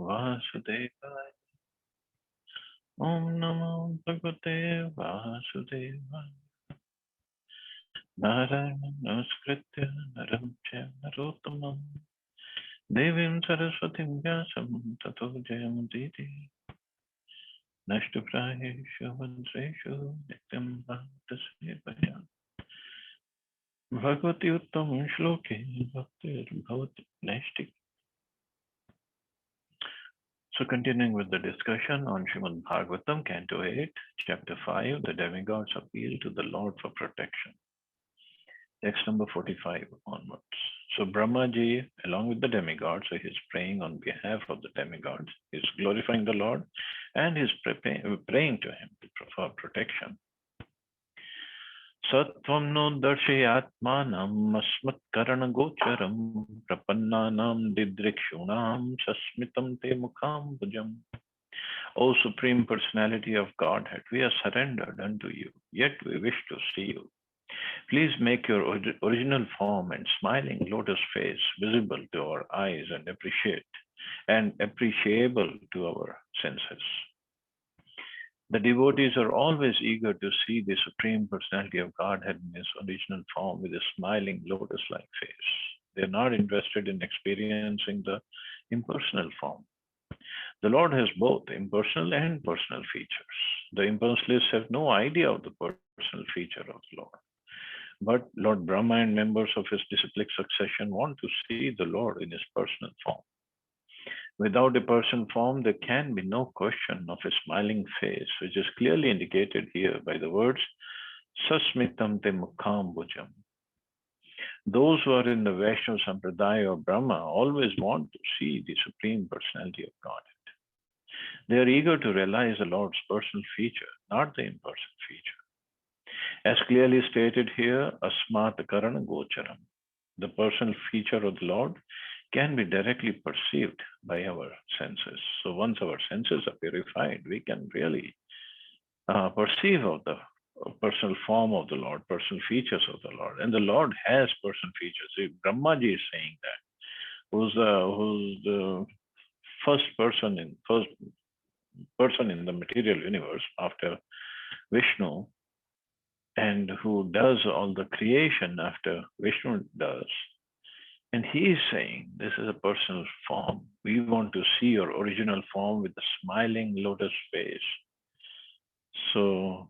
Vasudevaya. Om Namo Bhagavate Vasudevaya. Narayana Namaskritya Naram Chaiva Narottamam Devim Saraswatim Vyasam Tato Jayamuditi Nashtuprayeshu Vandreshu Nityam Bhaktasevaya Bhagavati Uttam Shloke Bhaktir Bhavati Nashtik. So continuing with the discussion on Srimad Bhagavatam, Canto 8, Chapter 5, the demigods appeal to the Lord for protection. Text number 45 onwards. So Brahmaji, along with the demigods, so he's praying on behalf of the demigods, he's glorifying the Lord, and he's praying to him for protection. Sattvam no darshayatmanam asmatkaranagocharam prapannanam didrikshunam sasmitam te mukham bhujam. O Supreme Personality of Godhead, we are surrendered unto you, yet we wish to see you. Please make your original form and smiling lotus face visible to our eyes and appreciable to our senses. The devotees are always eager to see the Supreme Personality of Godhead in his original form with a smiling lotus-like face. They are not interested in experiencing the impersonal form. The Lord has both impersonal and personal features. The impersonalists have no idea of the personal feature of the Lord. But Lord Brahma and members of his disciplic succession want to see the Lord in his personal form. Without a personal form, there can be no question of a smiling face, which is clearly indicated here by the words, Sasmitam te mukham bhujam. Those who are in the Vaishnava Sampradaya of Brahma always want to see the Supreme Personality of Godhead. They are eager to realize the Lord's personal feature, not the impersonal feature. As clearly stated here, Asmat Karana Gocharam, the personal feature of the Lord, can be directly perceived by our senses. So once our senses are purified, we can really perceive of the personal form of the Lord, personal features of the Lord. And the Lord has personal features. See, Brahmaji is saying that. Who's the first person in the material universe after Vishnu, and who does all the creation after Vishnu does. And he is saying, this is a personal form. We want to see your original form with the smiling lotus face. So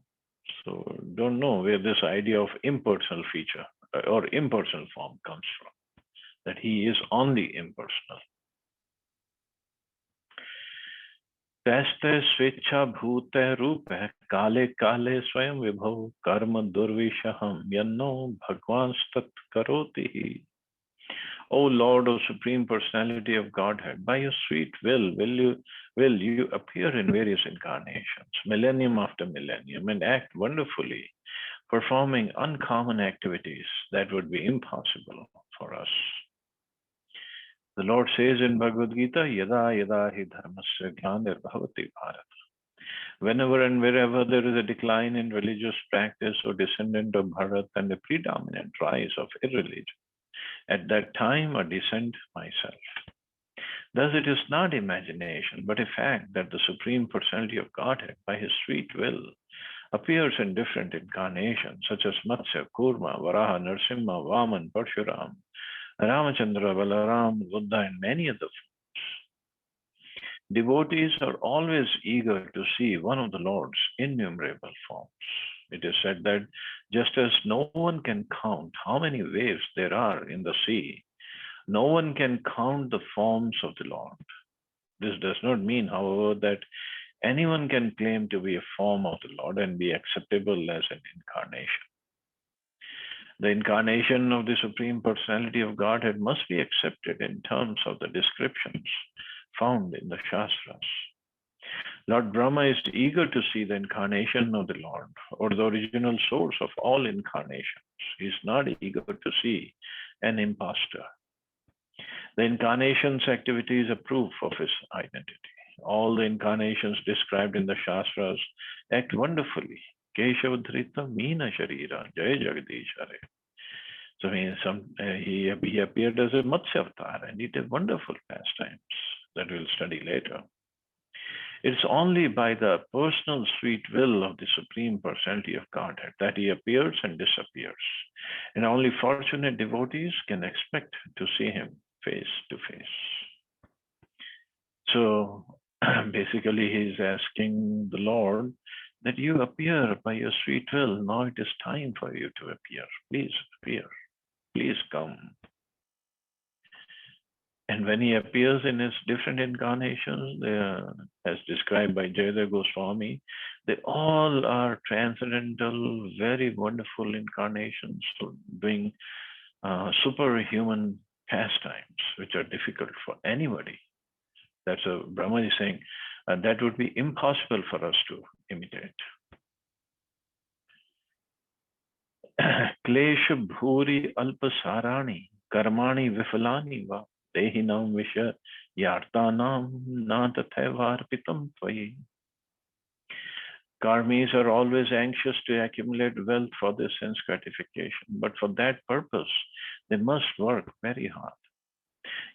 don't know where this idea of impersonal feature or impersonal form comes from, that he is only impersonal. Taste swechha bhute rupe kale kale swayam vibhav karma durvishaham yanno bhagwan stat karoti. O Lord, O Supreme Personality of Godhead, by your sweet will you appear in various incarnations, millennium after millennium, and act wonderfully, performing uncommon activities that would be impossible for us. The Lord says in Bhagavad Gita, Yada yada hi dharmasya glanirбhavati bharata. Whenever and wherever there is a decline in religious practice or descendant of Bharat and a predominant rise of irreligion, at that time I descend myself. Thus it is not imagination, but a fact that the Supreme Personality of Godhead, by his sweet will, appears in different incarnations, such as Matsya, Kurma, Varaha, Nrsimha, Vaman, Parshuram, Ramachandra, Balaram, Buddha, and many other forms. Devotees are always eager to see one of the Lord's innumerable forms. It is said that just as no one can count how many waves there are in the sea, no one can count the forms of the Lord. This does not mean, however, that anyone can claim to be a form of the Lord and be acceptable as an incarnation. The incarnation of the Supreme Personality of Godhead must be accepted in terms of the descriptions found in the Shastras. Lord Brahma is eager to see the incarnation of the Lord, or the original source of all incarnations. He is not eager to see an impostor. The incarnation's activity is a proof of his identity. All the incarnations described in the Shastras act wonderfully. Keshavadhrita Meena Sharira, Jai Jagadish Hare. So he appeared as a Matsya avatar and he did wonderful pastimes. that we'll study later. It's only by the personal sweet will of the Supreme Personality of Godhead that he appears and disappears. And only fortunate devotees can expect to see him face to face. So basically, he's asking the Lord that you appear by your sweet will. Now it is time for you to appear. Please appear. Please come. And when he appears in his different incarnations, as described by Jayadeva Goswami, they all are transcendental, very wonderful incarnations, doing superhuman pastimes, which are difficult for anybody. That's a Brahma is saying that would be impossible for us to imitate. Klesha bhuri alpasarani karmani vifalani va dehinam visha yartanam na tathavarpitam tvayi. Karmis are always anxious to accumulate wealth for their sense gratification, but for that purpose, they must work very hard.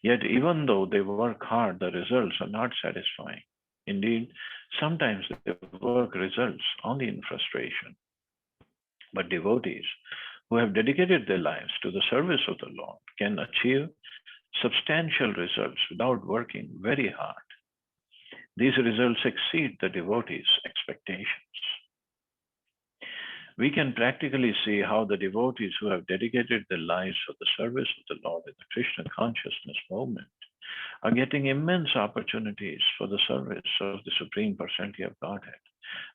Yet, even though they work hard, the results are not satisfying. Indeed, sometimes their work results only in frustration. But devotees who have dedicated their lives to the service of the Lord can achieve substantial results without working very hard. These results exceed the devotees' expectations. We can practically see how the devotees who have dedicated their lives for the service of the Lord in the Krishna consciousness movement are getting immense opportunities for the service of the Supreme Personality of Godhead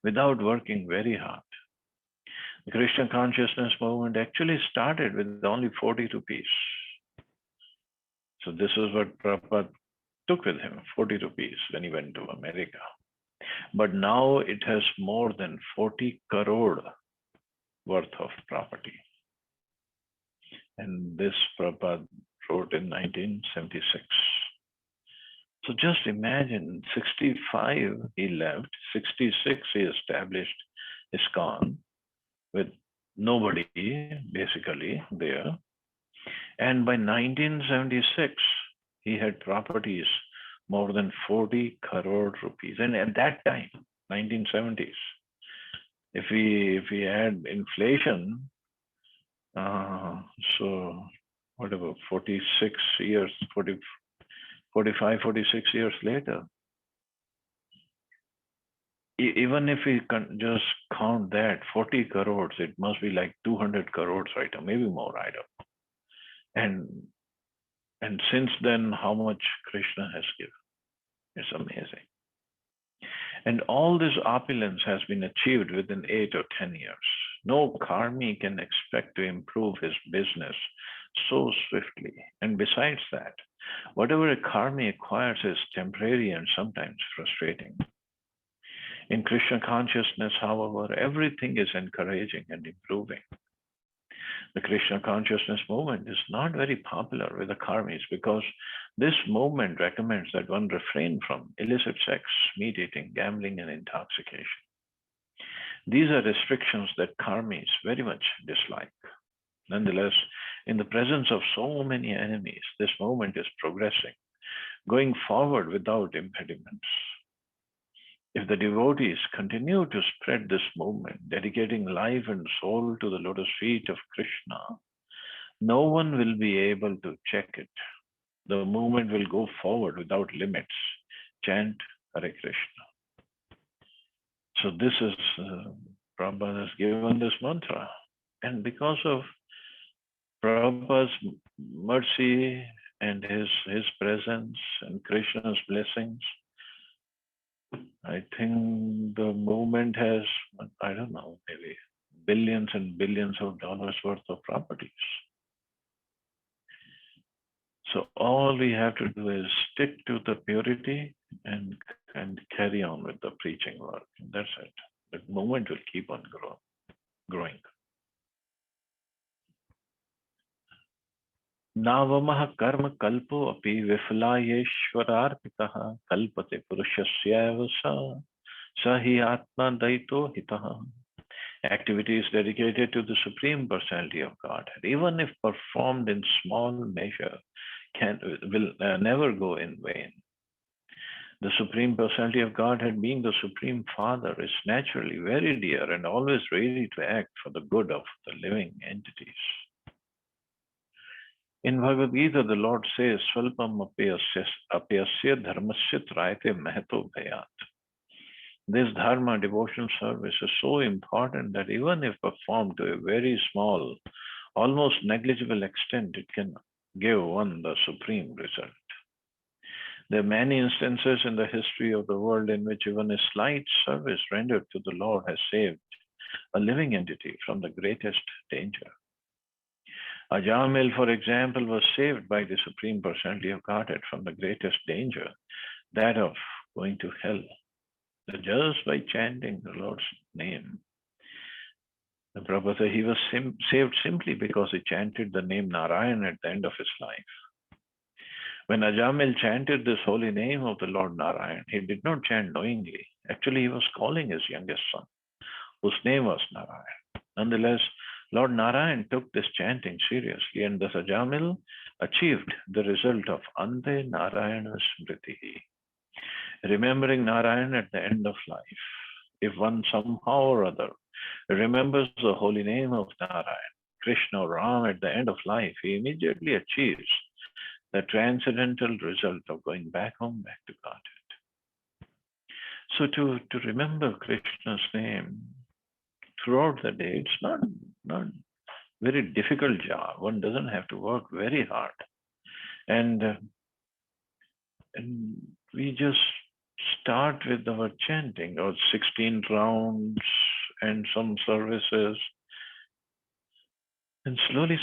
without working very hard. The Krishna consciousness movement actually started with only 40 rupees. So this is what Prabhupada took with him, 40 rupees when he went to America. But now it has more than 40 crore worth of property. And this Prabhupada wrote in 1976. So just imagine, 65 he left, 66 he established ISKCON with nobody basically there. And by 1976, he had properties more than 40 crore rupees. And at that time, 1970s, if we add inflation, so whatever, 46 years, 45, 46 years later, even if we can just count that 40 crores, it must be like 200 crores right now, maybe more, I don't know. And since then, how much Krishna has given. It's amazing. And all this opulence has been achieved within 8 or 10 years. No karmi can expect to improve his business so swiftly. And besides that, whatever a karmi acquires is temporary and sometimes frustrating. In Krishna consciousness, however, everything is encouraging and improving. The Krishna consciousness movement is not very popular with the karmis because this movement recommends that one refrain from illicit sex, meat eating, gambling, and intoxication. These are restrictions that karmis very much dislike. Nonetheless, in the presence of so many enemies, this movement is progressing, going forward without impediments. If the devotees continue to spread this movement, dedicating life and soul to the lotus feet of Krishna, no one will be able to check it. The movement will go forward without limits. Chant Hare Krishna. So this is, Prabhupada has given this mantra. And because of Prabhupada's mercy and his presence and Krishna's blessings, I think the movement has, I don't know, maybe billions and billions of dollars worth of properties. So all we have to do is stick to the purity and carry on with the preaching work. That's it. The movement will keep on growing. Navamah karma kalpo api viflayeshwararpitaha kalpate purushasya sahi atma daito hitaha. Activities dedicated to the Supreme Personality of Godhead, even if performed in small measure, will never go in vain. The Supreme Personality of Godhead, being the Supreme Father, is naturally very dear and always ready to act for the good of the living entities. In Bhagavad Gita, the Lord says, Svalpam apyasya dharmasya trayate mahato bhayat. This dharma, devotional service, is so important that even if performed to a very small, almost negligible extent, it can give one the supreme result. There are many instances in the history of the world in which even a slight service rendered to the Lord has saved a living entity from the greatest danger. Ajamil, for example, was saved by the Supreme Personality of Godhead from the greatest danger, that of going to hell, just by chanting the Lord's name. The Prabhupada said he was saved simply because he chanted the name Narayan at the end of his life. When Ajamil chanted this holy name of the Lord Narayan, he did not chant knowingly. Actually, he was calling his youngest son, whose name was Narayan. Nonetheless, Lord Narayan took this chanting seriously, and thus Ajamil achieved the result of Ante Narayana Smriti, remembering Narayan at the end of life. If one somehow or other remembers the holy name of Narayan, Krishna or Ram at the end of life, he immediately achieves the transcendental result of going back home, back to Godhead. So to remember Krishna's name throughout the day, it's not very difficult job. One doesn't have to work very hard. And we just start with our chanting, or 16 rounds and some services. And slowly,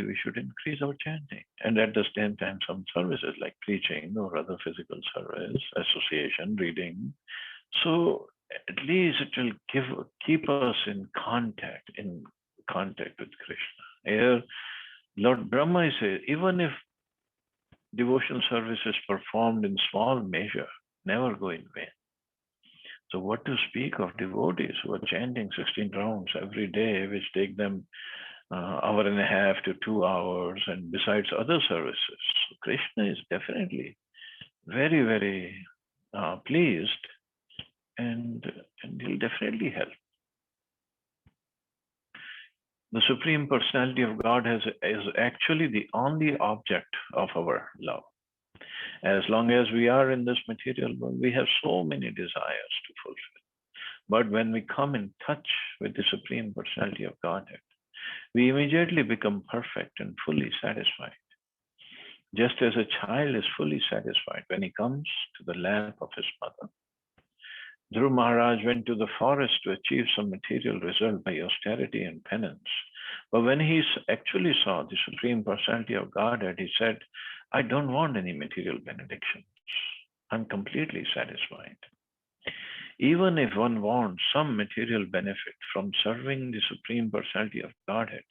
we should increase our chanting. And at the same time, some services like preaching or other physical service, association, reading. So at least it will keep us in contact with Krishna. Here, Lord Brahma says, even if devotional service is performed in small measure, never go in vain. So what to speak of devotees who are chanting 16 rounds every day, which take them hour and a half to 2 hours, and besides other services. So Krishna is definitely very, very pleased, and he'll definitely help. The Supreme Personality of God is actually the only object of our love. As long as we are in this material world, we have so many desires to fulfill. But when we come in touch with the Supreme Personality of Godhead, we immediately become perfect and fully satisfied. Just as a child is fully satisfied when he comes to the lap of his mother. Dhruv Maharaj went to the forest to achieve some material result by austerity and penance. But when he actually saw the Supreme Personality of Godhead, he said, I don't want any material benedictions. I'm completely satisfied. Even if one wants some material benefit from serving the Supreme Personality of Godhead,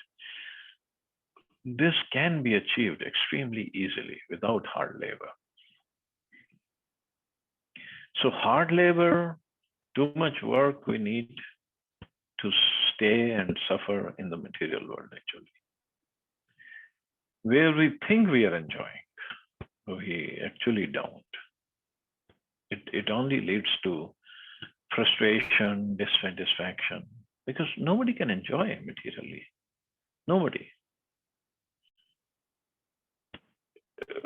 this can be achieved extremely easily without hard labor. So hard labor, too much work we need to stay and suffer in the material world actually. Where we think we are enjoying, we actually don't. It only leads to frustration, dissatisfaction, because nobody can enjoy materially. Nobody.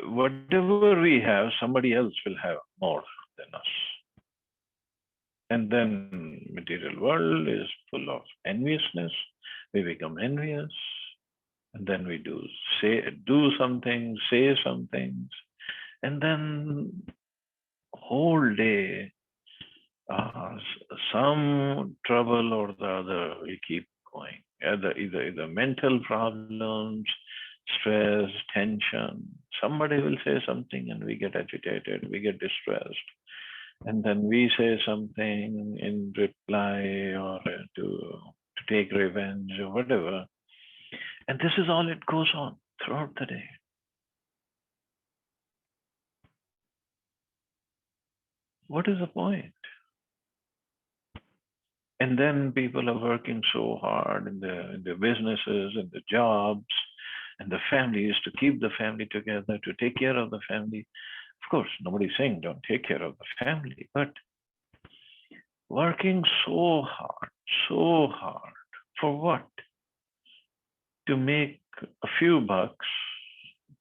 Whatever we have, somebody else will have more than us. And then material world is full of enviousness. We become envious. And then we do some things, say some things. And then whole day, some trouble or the other will keep going. Either mental problems, stress, tension. Somebody will say something and we get agitated, we get distressed. And then we say something in reply or to take revenge or whatever. And this is all it goes on throughout the day. What is the point? And then people are working so hard in the businesses, in the jobs, and the families to keep the family together, to take care of the family. Of course, nobody's saying don't take care of the family, but working so hard for what? To make a few bucks.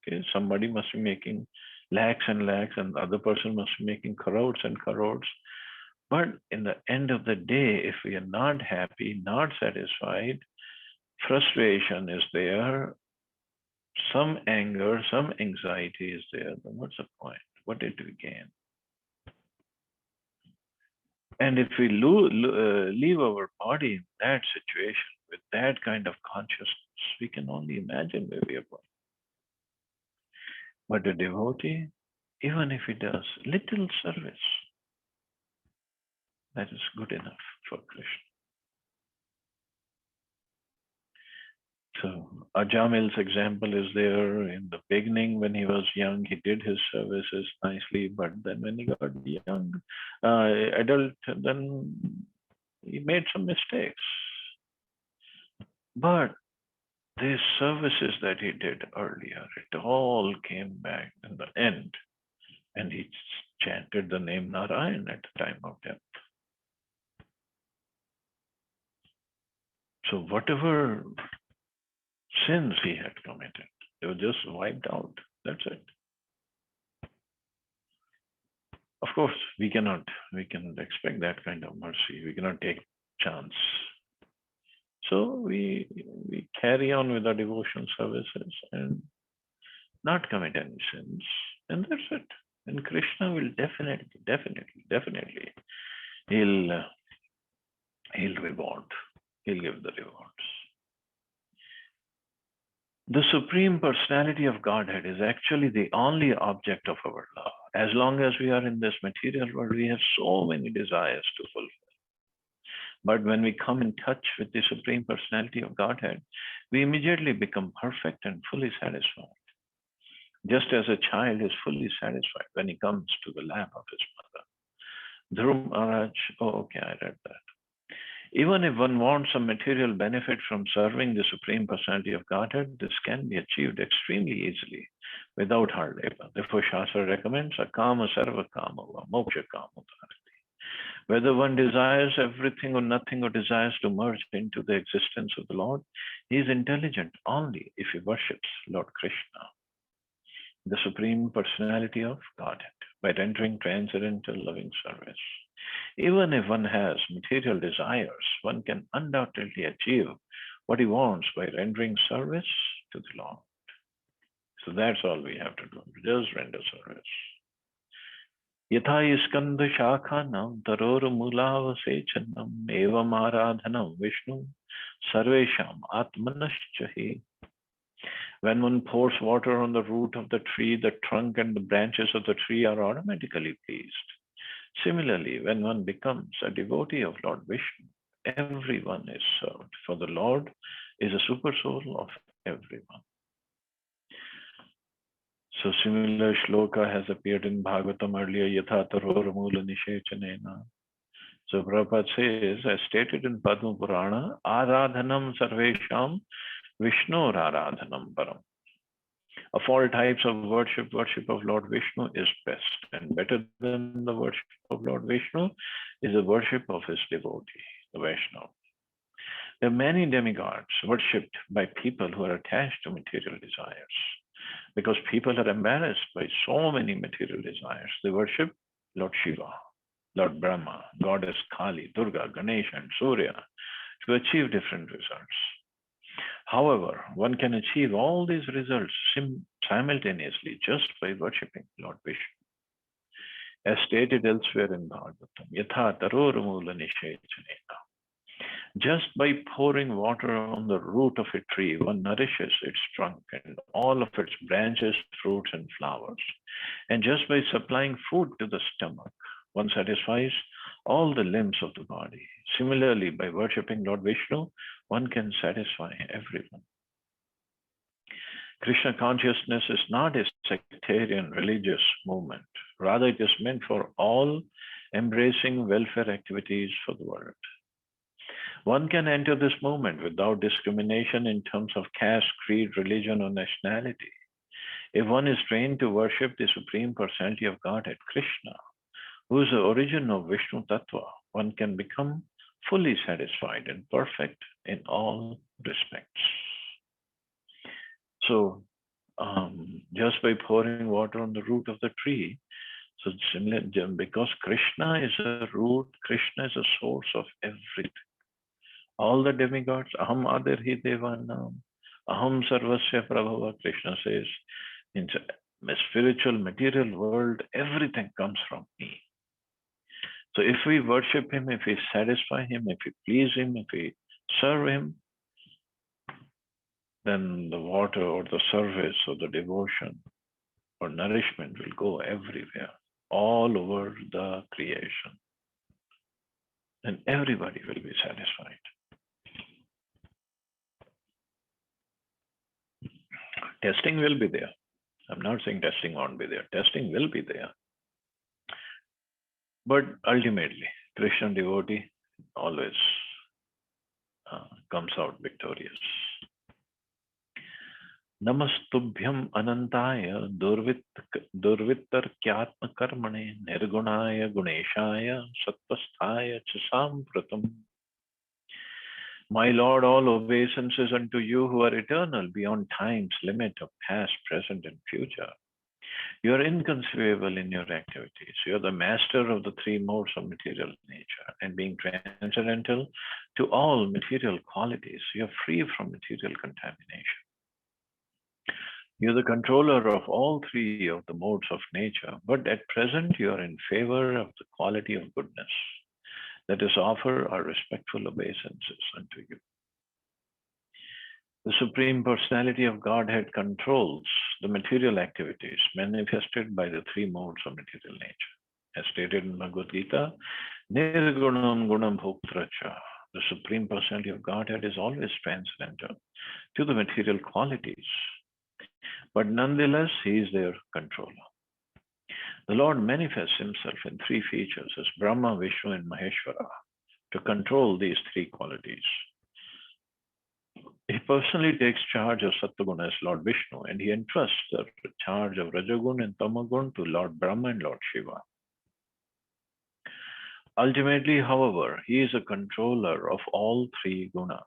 Okay, somebody must be making lakhs and lakhs, and the other person must be making crores and crores. But in the end of the day, if we are not happy, not satisfied, frustration is there, some anger, some anxiety is there, then what's the point? What did we gain? And if we leave our body in that situation with that kind of consciousness, we can only imagine where we are going. But a devotee, even if he does little service, that is good enough for Krishna. So Ajamil's example is there. In the beginning, when he was young, he did his services nicely, but then when he got young, adult, then he made some mistakes. But these services that he did earlier, it all came back in the end, and he chanted the name Narayan at the time of death. So whatever sins he had committed, they were just wiped out. That's it. Of course, we cannot expect that kind of mercy. We cannot take chance. So we carry on with our devotional services and not commit any sins, and that's it. And Krishna will definitely, he'll reward. He'll give the rewards. The Supreme Personality of Godhead is actually the only object of our love. As long as we are in this material world, we have so many desires to fulfill. But when we come in touch with the Supreme Personality of Godhead, we immediately become perfect and fully satisfied. Just as a child is fully satisfied when he comes to the lap of his mother. Dhruv Maharaj, okay, I read that. Even if one wants some material benefit from serving the Supreme Personality of Godhead, this can be achieved extremely easily without hard labor. Therefore, Shastra recommends akama sarva kama va moksha kama dharati. Whether one desires everything or nothing or desires to merge into the existence of the Lord, he is intelligent only if he worships Lord Krishna, the Supreme Personality of Godhead, by rendering transcendental loving service. Even if one has material desires, one can undoubtedly achieve what he wants by rendering service to the Lord. So that's all we have to do, just render service. Yatha iskandha shakhanam taror mulavasechanam evam aradhanam Vishnu sarvesham atmanaschahi. When one pours water on the root of the tree, the trunk and the branches of the tree are automatically pleased. Similarly, when one becomes a devotee of Lord Vishnu, everyone is served, for the Lord is a super soul of everyone. So similar shloka has appeared in Bhagavatam earlier, Yatha Taror Mula Nishechanena. So Prabhupada says, as stated in Padma Purana, Aradhanam Sarvesham Vishnu Aradhanam Param. Of all types of worship of Lord Vishnu is best, and better than the worship of Lord Vishnu is the worship of his devotee, the Vaishnava. There are many demigods worshipped by people who are attached to material desires. Because people are embarrassed by so many material desires, they worship Lord Shiva, Lord Brahma, Goddess Kali, Durga, Ganesha, and Surya to achieve different results. However, one can achieve all these results simultaneously just by worshipping Lord Vishnu. As stated elsewhere in Bhagavatam, Yatha Taror Mula Nishechanena. Just by pouring water on the root of a tree, one nourishes its trunk and all of its branches, fruits, and flowers. And just by supplying food to the stomach, one satisfies all the limbs of the body. Similarly, by worshipping Lord Vishnu, one can satisfy everyone. Krishna consciousness is not a sectarian religious movement. Rather, it is meant for all, embracing welfare activities for the world. One can enter this movement without discrimination in terms of caste, creed, religion, or nationality. If one is trained to worship the Supreme Personality of Godhead, Krishna, who is the origin of Vishnu Tattva, one can become fully satisfied and perfect in all respects. So, just by pouring water on the root of the tree, so similar, because Krishna is a root, Krishna is a source of everything. All the demigods, Aham Adirhi Devanam, Aham Sarvasya Prabhava, Krishna says, in the spiritual material world, everything comes from me. So if we worship him, if we satisfy him, if we please him, if we serve him, then the water or the service or the devotion or nourishment will go everywhere, all over the creation. And everybody will be satisfied. Testing will be there. I'm not saying testing won't be there. Testing will be there. But ultimately, Krishna devotee always comes out victorious. Namastubhyam anantaya durvittarkyatma karmane nirgunaya guneshaya sattvasthaya cha sampratam. My Lord, all obeisances unto you who are eternal beyond time's limit of past, present, and future. You are inconceivable in your activities. You are the master of the three modes of material nature, and being transcendental to all material qualities, you are free from material contamination. You are the controller of all three of the modes of nature, but at present you are in favor of the quality of goodness. Let us offer our respectful obeisances unto you. The Supreme Personality of Godhead controls the material activities manifested by the three modes of material nature. As stated in Bhagavad Gita, Nirgunam Gunam Bhoktracha. The Supreme Personality of Godhead is always transcendental to the material qualities, but nonetheless, he is their controller. The Lord manifests himself in three features as Brahma, Vishnu, and Maheshwara to control these three qualities. He personally takes charge of Sattva-guna as Lord Vishnu, and he entrusts the charge of Rajagun and Tamagun to Lord Brahma and Lord Shiva. Ultimately, however, he is a controller of all three gunas.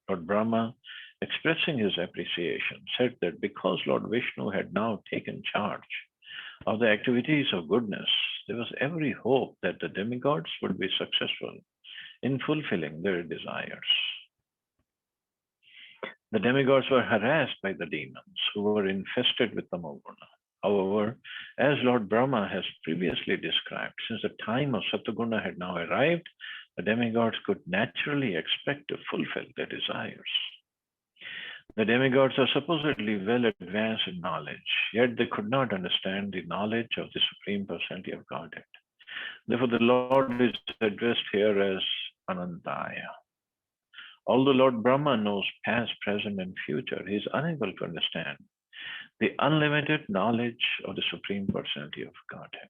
Lord Brahma, expressing his appreciation, said that because Lord Vishnu had now taken charge of the activities of goodness, there was every hope that the demigods would be successful in fulfilling their desires. The demigods were harassed by the demons who were infested with Tamoguna. However, as Lord Brahma has previously described, since the time of Sattva-guna had now arrived, the demigods could naturally expect to fulfill their desires. The demigods are supposedly well advanced in knowledge, yet they could not understand the knowledge of the Supreme Personality of Godhead. Therefore, the Lord is addressed here as Anantaya. Although Lord Brahma knows past, present, and future, he is unable to understand the unlimited knowledge of the Supreme Personality of Godhead.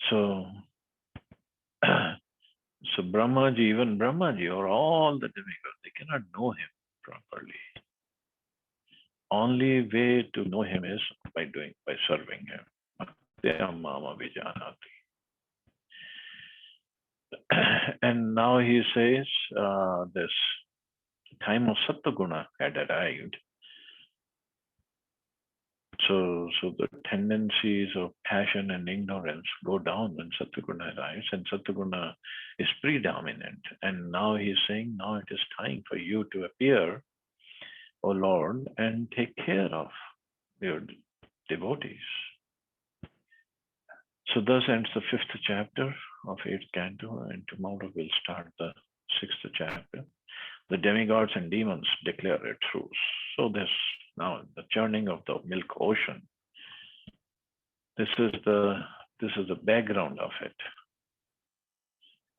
So, Brahmaji, even Brahmaji, or all the demigods, they cannot know him properly. Only way to know him is by serving him. And now he says this time of Sattva-guna had arrived. So the tendencies of passion and ignorance go down when Sattva-guna arrives, and Sattva-guna is predominant. And now he's saying, now it is time for you to appear, O Lord, and take care of your devotees. So thus ends the 5th chapter of 8th canto, and tomorrow we'll start the 6th chapter. The demigods and demons declare a truce. So this now the churning of the milk ocean. This is the background of it.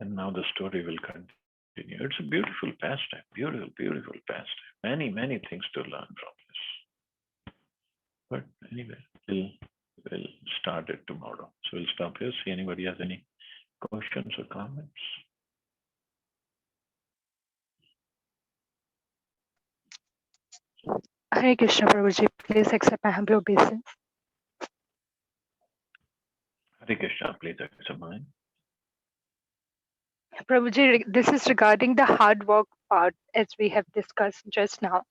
And now the story will continue. It's a beautiful pastime, beautiful, beautiful pastime. Many, many things to learn from this. But anyway, we'll start it tomorrow. So we'll stop here. See anybody has any questions or comments? Hare Krishna Prabhuji, please accept my humble obeisance. Hare Krishna, please accept mine. Prabhuji, this is regarding the hard work part, as we have discussed just now.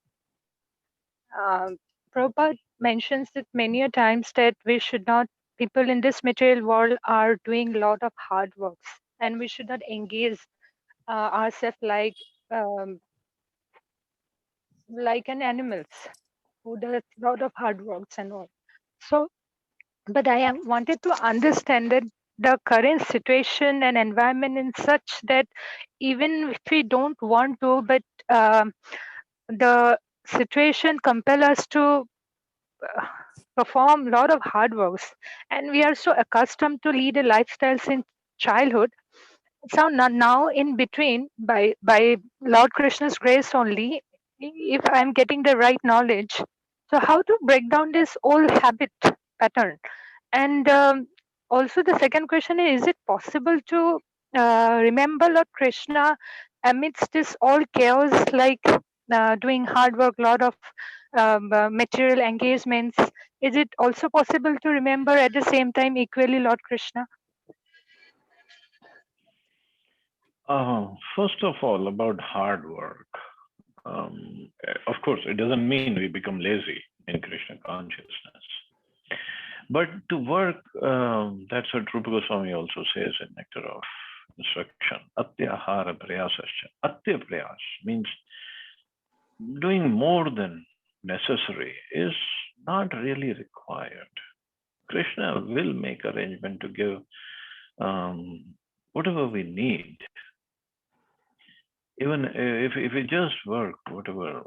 Prabhupada mentions it many a times that we should not, people in this material world are doing a lot of hard works, and we should not engage ourselves like an animals who does a lot of hard works and all. So, but I wanted to understand that the current situation and environment in such that even if we don't want to, but the situation compel us to perform a lot of hard works, and we are so accustomed to lead a lifestyle since childhood. So now in between, by Lord Krishna's grace only, if I'm getting the right knowledge, so how to break down this old habit pattern? And also the second question is it possible to remember Lord Krishna amidst this all chaos, like doing hard work, lot of material engagements? Is it also possible to remember at the same time equally Lord Krishna? First of all, about hard work. Of course, it doesn't mean we become lazy in Krishna consciousness. But to work, that's what Rupa Goswami also says in Nectar of Instruction. Atyahara prayasascha. Atya prayas means doing more than necessary is not really required. Krishna will make arrangement to give whatever we need. Even if we just work whatever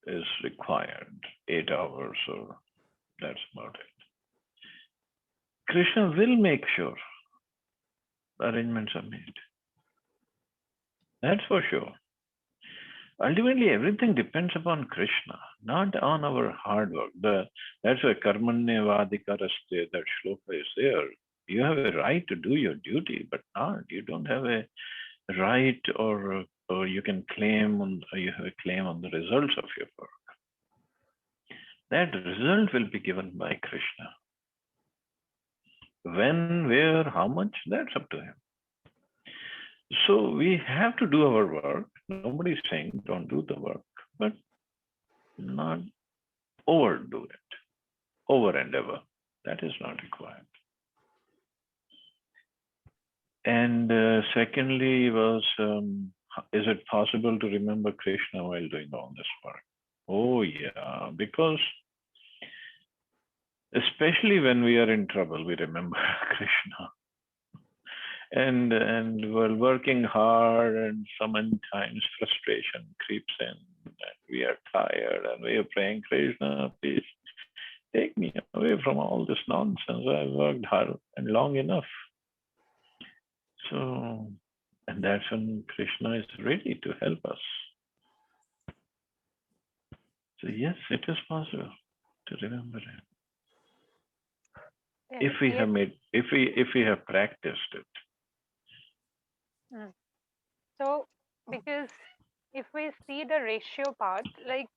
is required, 8 hours or that's about it. Krishna will make sure arrangements are made. That's for sure. Ultimately, everything depends upon Krishna, not on our hard work. That's why karmanyavadikaraste, that shloka is there. You have a right to do your duty, but not. You don't have a right or you can claim on, you have a claim on the results of your work. That result will be given by Krishna. When, where, how much, that's up to him. So we have to do our work. Nobody's saying don't do the work, but not overdo it, over endeavor. That is not required. And secondly was, is it possible to remember Krishna while doing all this work? Oh yeah, because especially when we are in trouble, we remember Krishna. And we're working hard, and sometimes frustration creeps in, and we are tired, and we are praying, Krishna, please take me away from all this nonsense. I've worked hard and long enough. So, and that's when Krishna is ready to help us. So yes, it is possible to remember him if we Yes. have made, if we have practiced it. Mm. So, because if we see the ratio part, like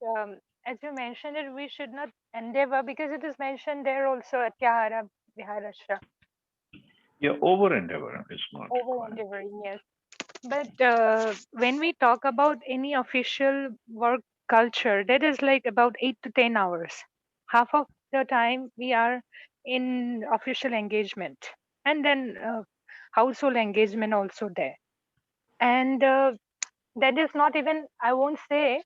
as you mentioned it, we should not endeavor, because it is mentioned there also atyahara viharasya, Yeah, over endeavor is not over required. endeavoring, yes. But when we talk about any official work culture, that is like about 8 to 10 hours. Half of the time we are in official engagement, and then household engagement also there. And that is not even, I won't say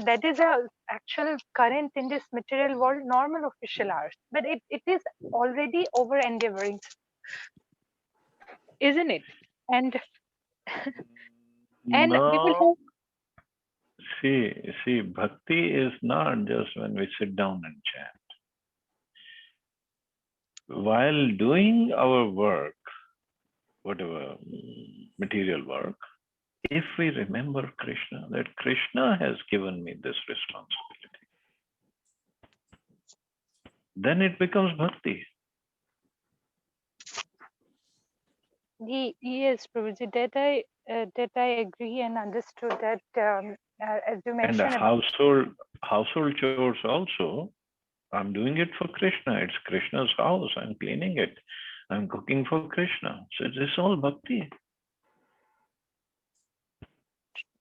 that is a actual current in this material world normal official hours, but it is already over endeavoring, isn't it? And and we will No, have. see, bhakti is not just when we sit down and chant. While doing our work, whatever material work, if we remember Krishna, that Krishna has given me this responsibility, then it becomes bhakti. Yes, Prabhuji, that I agree and understood that as you And mentioned the about. household chores also, I'm doing it for Krishna. It's Krishna's house. I'm cleaning it. I'm cooking for Krishna. So this is all bhakti.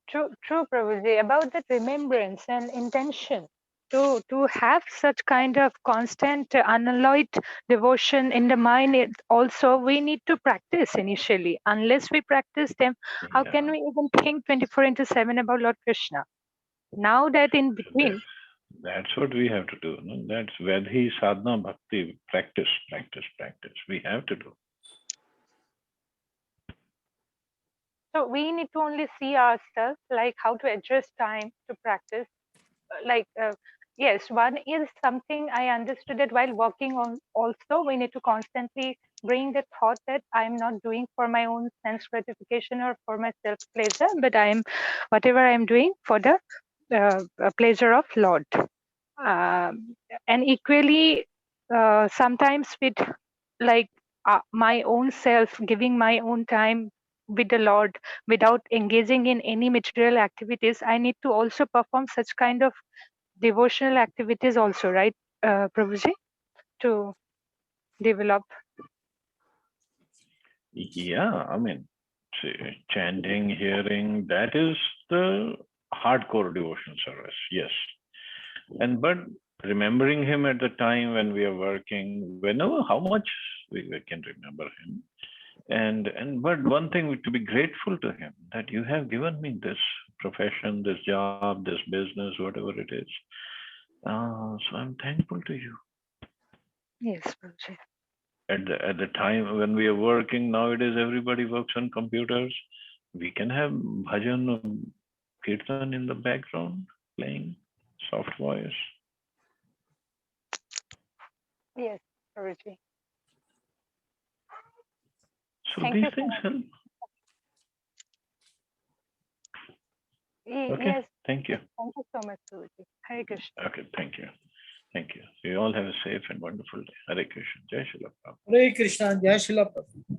True, Prabhuji, about that remembrance and intention. To have such kind of constant unalloyed devotion in the mind, it also we need to practice initially. Unless we practice them, how can Yeah. we even think 24/7 about Lord Krishna? Now that in between, That's what we have to do. No? That's Vedhi Sadhana Bhakti. Practice, practice, practice. We have to do. so we need to only see ourselves, like how to adjust time to practice. Like yes, one is something I understood that while working on, also we need to constantly bring the thought that I'm not doing for my own sense gratification or for my self pleasure, but I'm whatever I'm doing for the pleasure of Lord. And equally, sometimes with like my own self, giving my own time with the Lord without engaging in any material activities, I need to also perform such kind of devotional activities also, right, Prabhuji, to develop. Yeah, I mean, chanting, hearing, that is the hardcore devotion service. Yes. And but remembering him at the time when we are working, whenever how much we can remember him. And but one thing to be grateful to him that you have given me this profession, this job, this business, whatever it is. So I'm thankful to you. Yes, Prabhuji. At the time when we are working nowadays, everybody works on computers. We can have bhajan or kirtan in the background playing, soft voice. Yes, Prabhuji. So Thank these you so things much. help. Okay, Yes, thank you. thank you so much, Prabhuji. Hare Krishna. Okay, thank you. Thank you. You all have a safe and wonderful day. Hare Krishna. Jai Shri Prabhupada. Hare Krishna, Jai Srila Prabhupada.